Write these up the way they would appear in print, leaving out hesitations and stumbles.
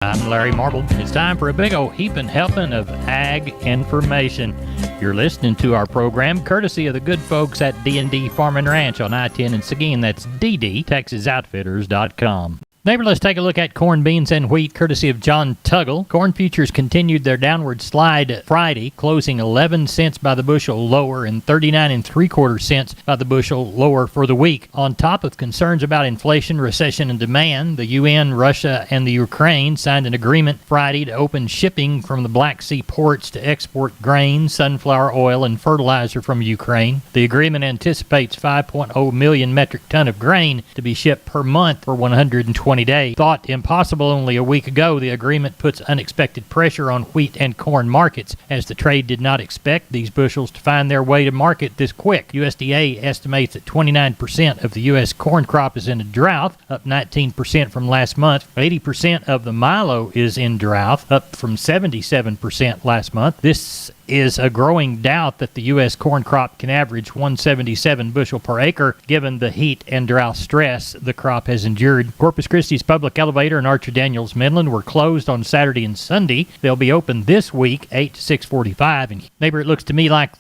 I'm Larry Marble. It's time for a big old heaping helping of ag information. You're listening to our program courtesy of the good folks at D&D Farm and Ranch on I-10 in Seguin. That's ddtexasoutfitters.com. Neighbor, let's take a look at corn, beans, and wheat, courtesy of John Tuggle. Corn futures continued their downward slide Friday, closing 11 cents by the bushel lower and 39 3/4 cents by the bushel lower for the week. On top of concerns about inflation, recession, and demand, the UN, Russia, and the Ukraine signed an agreement Friday to open shipping from the Black Sea ports to export grain, sunflower oil, and fertilizer from Ukraine. The agreement anticipates 5.0 million metric ton of grain to be shipped per month for 120 days. Thought impossible only a week ago, the agreement puts unexpected pressure on wheat and corn markets, as the trade did not expect these bushels to find their way to market this quick. USDA estimates that 29% of the U.S. corn crop is in a drought, up 19% from last month. 80% of the milo is in drought, up from 77% last month. This is a growing doubt that the U.S. corn crop can average 177 bushel per acre, given the heat and drought stress the crop has endured. Corpus Christi's Public Elevator and Archer Daniels Midland were closed on Saturday and Sunday. They'll be open this week, 8 to 6:45. And neighbor, it looks to me like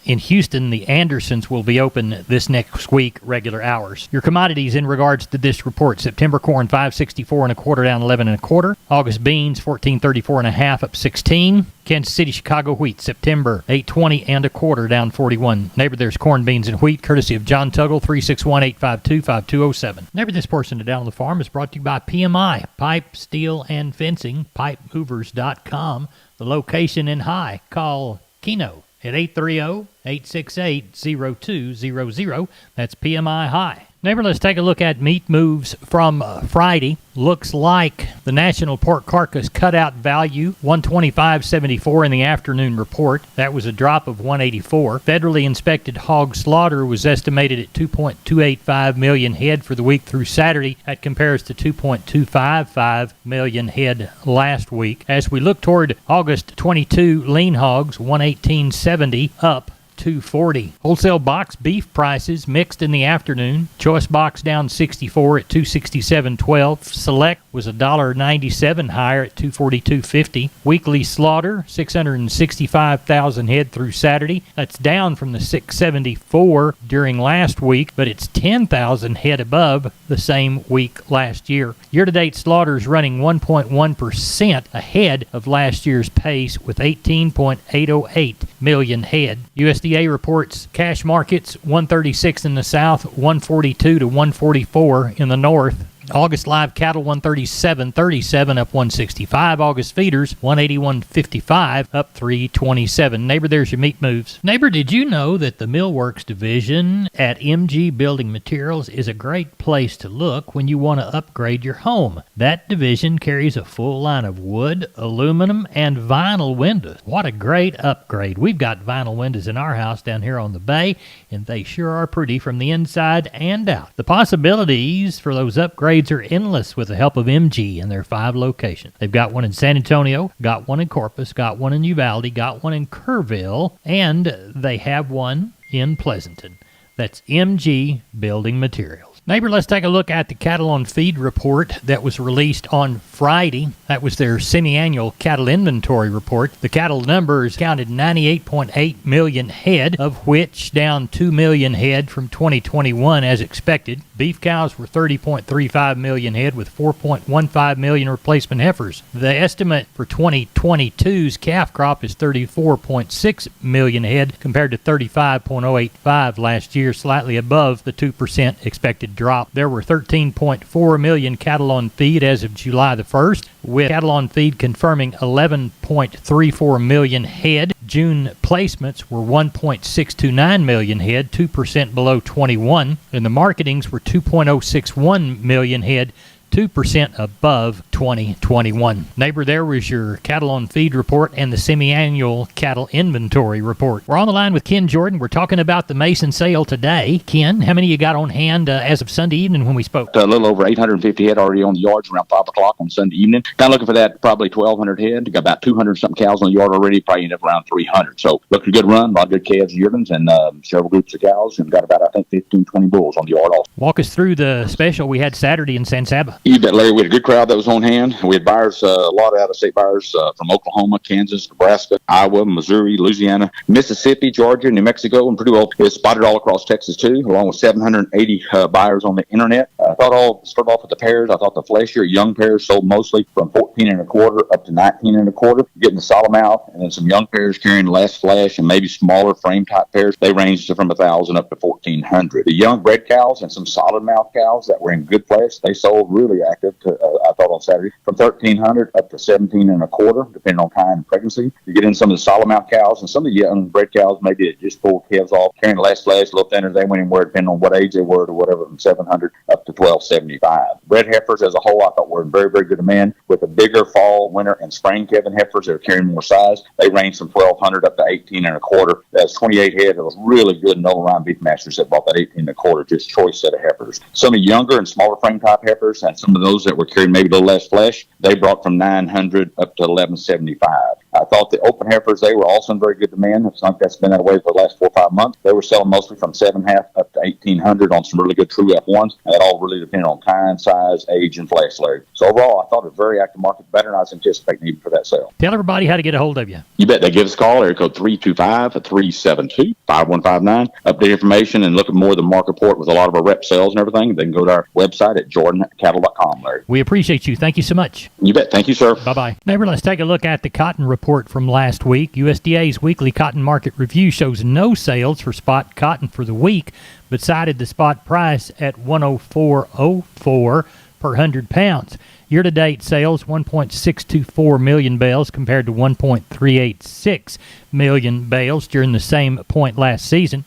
in Houston, the Andersons will be open this next week, regular hours. Your commodities in regards to this report: September corn, 564 1/4, down 11 1/4. August beans, 1434 1/2, up 16. Kansas City, Chicago wheat, September, 820 1/4, down 41. Neighbor, there's corn, beans, and wheat, courtesy of John Tuggle, 361-852-5207. Neighbor, this portion of Down on the Farm is brought to you by PMI, Pipe, Steel, and Fencing, pipemovers.com. The location in High. Call Keno at 830-868-0200. That's PMI High. Neighbor, let's take a look at meat moves from Friday. Looks like the National Pork Carcass Cutout Value, 125.74 in the afternoon report. That was a drop of 184. Federally inspected hog slaughter was estimated at 2.285 million head for the week through Saturday. That compares to 2.255 million head last week. As we look toward August 22, lean hogs, 118.70, up 240. Wholesale box beef prices mixed in the afternoon. Choice box down 64 at 267.12. Select was $1.97 higher at 242.50. Weekly slaughter 665,000 head through Saturday. That's down from the 674 during last week, but it's 10,000 head above the same week last year. Year-to-date slaughter is running 1.1% ahead of last year's pace with 18.808 million head. USDA reports cash markets 136 in the south, 142 to 144 in the north. August live cattle 137.37, up 165. August feeders 181.55, up 327. Neighbor, there's your meat moves. Neighbor, did you know that the Millworks division at MG Building Materials is a great place to look when you want to upgrade your home? That division carries a full line of wood, aluminum, and vinyl windows. What a great upgrade. We've got vinyl windows in our house down here on the bay, and they sure are pretty from the inside and out. The possibilities for those upgrades are endless with the help of MG and their 5 locations. They've got one in San Antonio, got one in Corpus, got one in Uvalde, got one in Kerrville, and they have one in Pleasanton. That's MG Building Materials. Neighbor, let's take a look at the cattle on feed report that was released on Friday. That was their semi-annual cattle inventory report. The cattle numbers counted 98.8 million head, of which down 2 million head from 2021 as expected. Beef cows were 30.35 million head with 4.15 million replacement heifers. The estimate for 2022's calf crop is 34.6 million head compared to 35.085 last year, slightly above the 2% expected drop. There were 13.4 million cattle on feed as of July the 1st, with cattle on feed confirming 11.34 million head. June placements were 1.629 million head, 2% below 21, and the marketings were 2.061 million head, 2% above 2021. Neighbor, there was your cattle on feed report and the semi-annual cattle inventory report. We're on the line with Ken Jordan. We're talking about the Mason sale today. Ken, how many you got on hand as of Sunday evening when we spoke? A little over 850 head already on the yards around 5 o'clock on Sunday evening. Kind of looking for that, probably 1,200 head. Got about 200-something cows on the yard already, probably end up around 300. So looking a good run, a lot of good calves, yearlings, and several groups of cows, and got about, I think, 15, 20 bulls on the yard also. Walk us through the special we had Saturday in San Saba. You bet, Larry. We had a good crowd that was on hand. We had buyers, a lot of out-of-state buyers from Oklahoma, Kansas, Nebraska, Iowa, Missouri, Louisiana, Mississippi, Georgia, New Mexico, and pretty well it's spotted all across Texas too, along with 780 buyers on the internet. I thought I'll start off with the pairs. I thought the fleshier young pairs sold mostly from 14 and a quarter up to 19 and a quarter. Getting the solid mouth, and then some young pairs carrying less flesh and maybe smaller frame type pairs. They ranged from 1,000 up to 1,400. The young bred cows and some solid mouth cows that were in good flesh, they sold really active. I thought on Saturday from 1,300 up to 17 and a quarter, depending on kind and pregnancy. You get in some of the solid mouth cows and some of the young bred cows maybe it just pulled calves off, carrying less flesh, a little thinner. They went anywhere depending on what age they were to whatever from 700 up to 1,275. Bred heifers as a whole, I thought were in very, very good demand with the bigger fall, winter, and spring calving heifers that are carrying more size. They range from 1,200 up to 18 and a quarter. That's 28 head of really good Nolan Ryan beef masters that bought that 18 and a quarter, just choice set of heifers. Some of younger and smaller frame type heifers and some of those that were carrying maybe a little less flesh, they brought from 900 up to 1,175. I thought the open heifers, they were also in very good demand. It's like that's been that way for the last 4 or 5 months. They were selling mostly from 7.5 up to 1,800 on some really good true F1s. And that all really depended on kind, size, age, and flesh layer. So overall, I thought it was a very active market, better than I was anticipating even for that sale. Tell everybody how to get a hold of you. You bet. They give us a call, area code 325-372-5159. Update information and look at more of the market report with a lot of our rep sales and everything. They can go to our website at jordancattle.com, Larry. We appreciate you. Thank you so much. You bet. Thank you, sir. Bye-bye. Neighbor, let's take a look at the cotton report from last week. USDA's weekly cotton market review shows no sales for spot cotton for the week, but cited the spot price at $104.04 per 100 pounds. Year-to-date sales, 1.624 million bales compared to 1.386 million bales during the same point last season.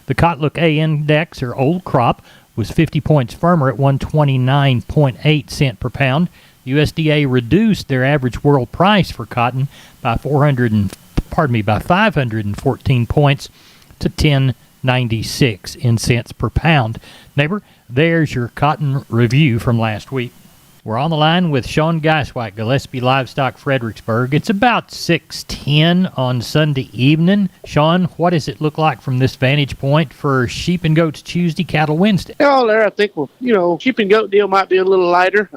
The Cotlook A index, or old crop, was 50 points firmer at 129.8 cents per pound. USDA reduced their average world price for cotton by 514 points to 10.96 in cents per pound. Neighbor, there's your cotton review from last week. We're on the line with Sean Geiswhite, Gillespie Livestock, Fredericksburg. It's about 6:10 on Sunday evening. Sean, what does it look like from this vantage point for sheep and goats Tuesday, cattle Wednesday? Oh, there, I think, sheep and goat deal might be a little lighter.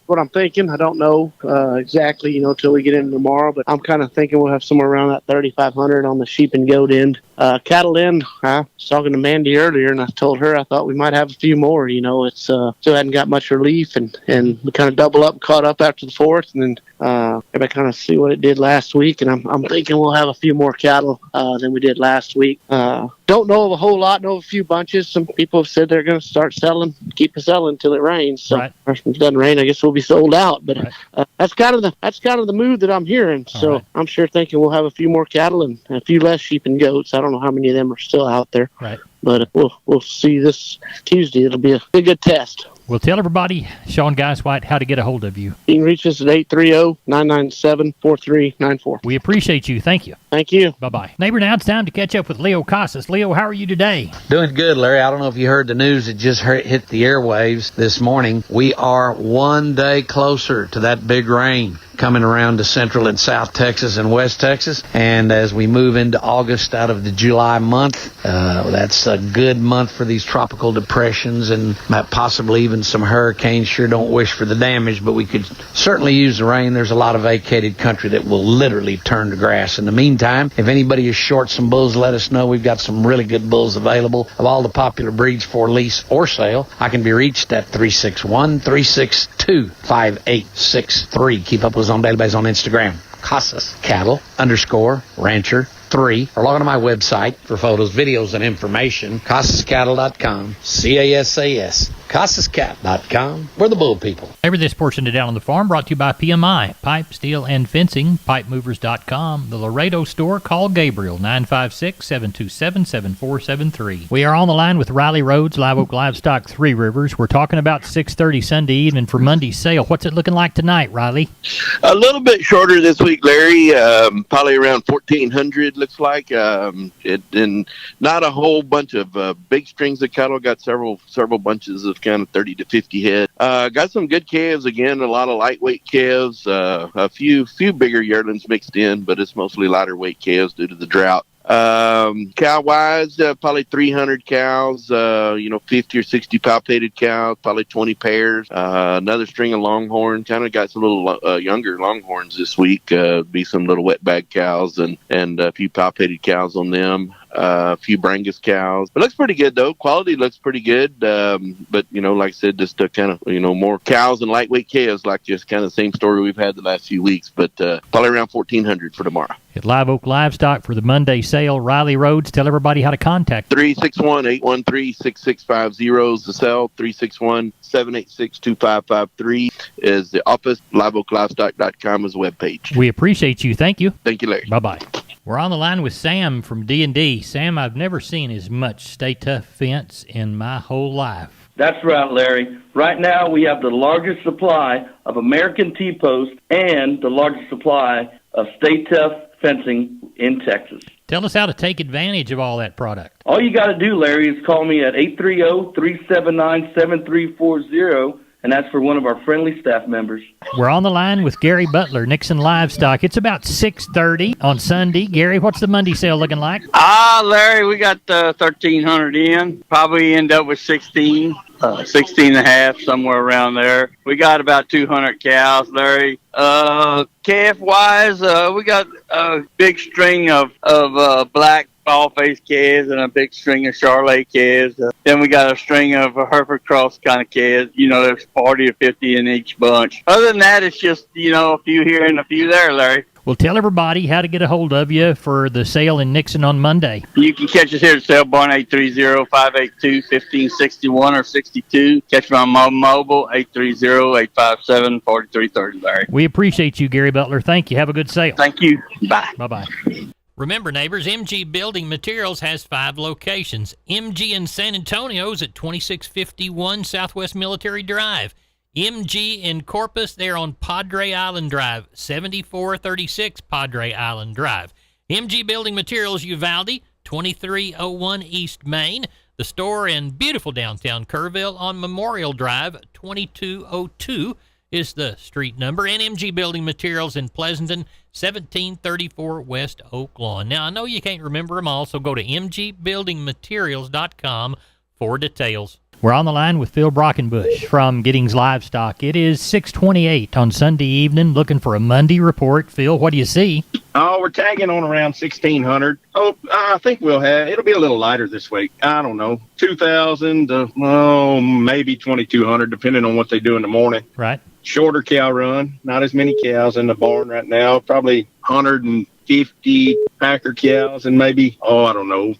What I'm thinking, I don't know exactly, till we get in tomorrow, but I'm kind of thinking we'll have somewhere around that 3,500 on the sheep and goat end. Cattle end, I was talking to Mandy earlier, and I told her I thought we might have a few more. It's still hadn't got much relief, and we kind of double up, caught up after the fourth, and then everybody kind of see what it did last week, and I'm thinking we'll have a few more cattle than we did last week. Don't know of a whole lot, know of a few bunches. Some people have said they're going to start selling, keep selling until it rains. So right. If it doesn't rain, I guess we'll be sold out. But right. That's kind of the mood that I'm hearing. So right. I'm sure thinking we'll have a few more cattle and a few less sheep and goats. I don't know how many of them are still out there. Right. But we'll see this Tuesday. It'll be a good test. We'll tell everybody, Sean Geiswhite, how to get a hold of you. You can reach us at 830-997-4394. We appreciate you. Thank you. Thank you. Bye-bye. Neighbor, now it's time to catch up with Leo Casas. Leo, how are you today? Doing good, Larry. I don't know if you heard the news. It just hit the airwaves this morning. We are one day closer to that big rain coming around to Central and South Texas and West Texas. And as we move into August out of the July month, that's a good month for these tropical depressions and possibly even some hurricanes. Sure don't wish for the damage, but we could certainly use the rain. There's a lot of vacated country that will literally turn to grass. In the meantime, if anybody is short some bulls, let us know. We've got some really good bulls available of all the popular breeds for lease or sale. I can be reached at 361-362-5863. Keep up with us on database on Instagram. Casas Cattle _Rancher 3, or log on to my website for photos, videos, and information, CasasCattle.com, CASAS, CasasCat.com. We're the bull people. Neighbor, this portion of Down on the Farm brought to you by PMI, Pipe, Steel, and Fencing, PipeMovers.com, the Laredo store. Call Gabriel, 956-727-7473. We are on the line with Riley Rhodes, Live Oak Livestock, Three Rivers. We're talking about 6:30 Sunday evening for Monday's sale. What's it looking like tonight, Riley? A little bit shorter this week, Larry. Probably around 1,400. Looks like and not a whole bunch of big strings of cattle. Got several bunches of kind of 30 to 50 head. Got some good calves again. A lot of lightweight calves. A few bigger yearlings mixed in, but it's mostly lighter weight calves due to the drought. Cow wise, probably 300 cows, 50 or 60 palpated cows, probably 20 pairs, another string of longhorn. Kind of got some little younger longhorns this week, be some little wet bag cows and a few palpated cows on them. A few Brangus cows. It looks pretty good, though. Quality looks pretty good. But, like I said, just kind of, more cows and lightweight calves, like just kind of the same story we've had the last few weeks. But probably around 1,400 for tomorrow. At Live Oak Livestock for the Monday sale, Riley Rhodes, tell everybody how to contact you. 361-813-6650 is the cell. 361-786-2553 is the office. LiveOakLivestock.com is the webpage. We appreciate you. Thank you. Thank you, Larry. Bye-bye. We're on the line with Sam from D&D. Sam, I've never seen as much Stay Tough fence in my whole life. That's right, Larry. Right now, we have the largest supply of American T-post and the largest supply of Stay Tough fencing in Texas. Tell us how to take advantage of all that product. All you got to do, Larry, is call me at 830-379-7340, and that's for one of our friendly staff members. We're on the line with Gary Butler, Nixon Livestock. It's about 6:30 on Sunday. Gary, what's the Monday sale looking like? Larry, we got 1,300 in. Probably end up with 16 and a half, somewhere around there. We got about 200 cows, Larry. Calf-wise, we got a big string of black ball-faced calves and a big string of Charolais calves. Then we got a string of Hereford Cross kind of calves. There's 40 or 50 in each bunch. Other than that, it's just, a few here and a few there, Larry. Well, tell everybody how to get a hold of you for the sale in Nixon on Monday. You can catch us here at Sale Barn, 830-582-1561 or 62. Catch me on my mobile, 830-857-4330, Larry. We appreciate you, Gary Butler. Thank you. Have a good sale. Thank you. Bye. Bye-bye. Remember, neighbors, MG Building Materials has 5 locations. MG in San Antonio's at 2651 Southwest Military Drive. MG in Corpus, they're on Padre Island Drive, 7436 Padre Island Drive. MG Building Materials Uvalde, 2301 East Main. The store in beautiful downtown Kerrville on Memorial Drive, 2202 is the street number. And MG Building Materials in Pleasanton, 1734 West Oak Lawn. Now, I know you can't remember them all, so go to mgbuildingmaterials.com for details. We're on the line with Phil Brockenbush from Giddings Livestock. It is 6:28 on Sunday evening, looking for a Monday report. Phil, what do you see? Oh, we're tagging on around 1,600. Oh, I think it'll be a little lighter this week. I don't know, 2,000 to, maybe 2,200, depending on what they do in the morning. Right. Shorter cow run, not as many cows in the barn right now, probably 150 packer cows and maybe,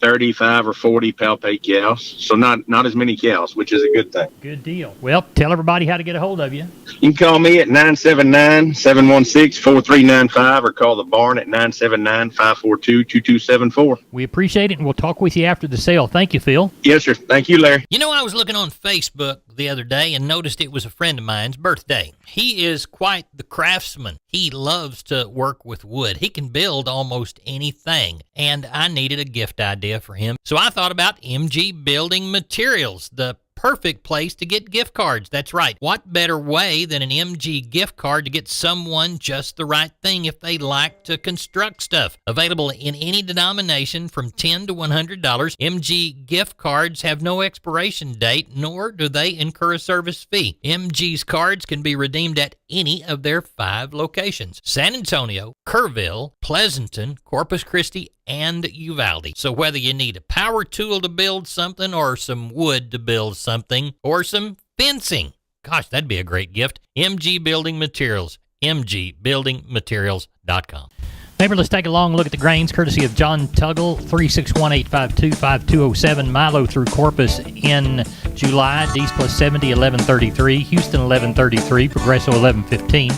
35 or 40 palpate cows. So not as many cows, which is a good thing. Good deal. Well, tell everybody how to get a hold of you. You can call me at 979-716-4395 or call the barn at 979-542-2274. We appreciate it, and we'll talk with you after the sale. Thank you, Phil. Yes, sir. Thank you, Larry. I was looking on Facebook the other day and noticed it was a friend of mine's birthday. He is quite the craftsman. He loves to work with wood. He can build almost anything, and I needed a gift idea for him. So I thought about MG Building Materials, the perfect place to get gift cards. That's right. What better way than an MG gift card to get someone just the right thing if they like to construct stuff? Available in any denomination from $10 to $100. MG gift cards have no expiration date, nor do they incur a service fee. MG's cards can be redeemed at any of their 5 locations: San Antonio, Kerrville, Pleasanton, Corpus Christi, and Uvalde. So whether you need a power tool to build something, or some wood to build something, or some fencing, gosh, that'd be a great gift. MG Building Materials, mgbuildingmaterials.com. Neighbor, let's take a long look at the grains, courtesy of John Tuggle, 361-852-5207. Milo through Corpus in July, D's plus 70, 1133. Houston, 1133. Progresso, 1115.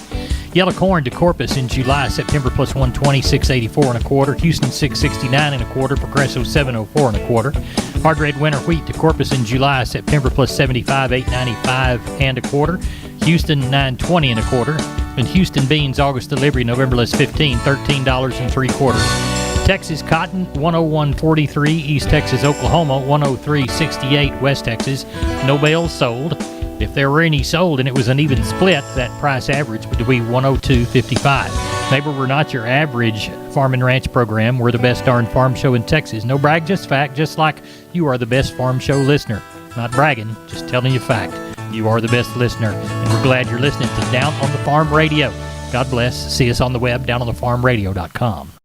Yellow corn to Corpus in July, September plus 120, 684 and a quarter. Houston, 669 and a quarter. Progresso, 704 and a quarter. Hard red winter wheat to Corpus in July, September plus 75, 895 and a quarter. Houston, 920 and a quarter. And Houston beans, August delivery, November less 15, $13.03. Texas cotton, 101.43. East Texas, Oklahoma, 103.68. West Texas, no bales sold. If there were any sold and it was an even split, that price average would be 102.55. Neighbor, we're not your average farm and ranch program. We're the best darn farm show in Texas. No brag, just fact, just like you are the best farm show listener. Not bragging, just telling you fact. You are the best listener, and we're glad you're listening to Down on the Farm Radio. God bless. See us on the web, downonthefarmradio.com.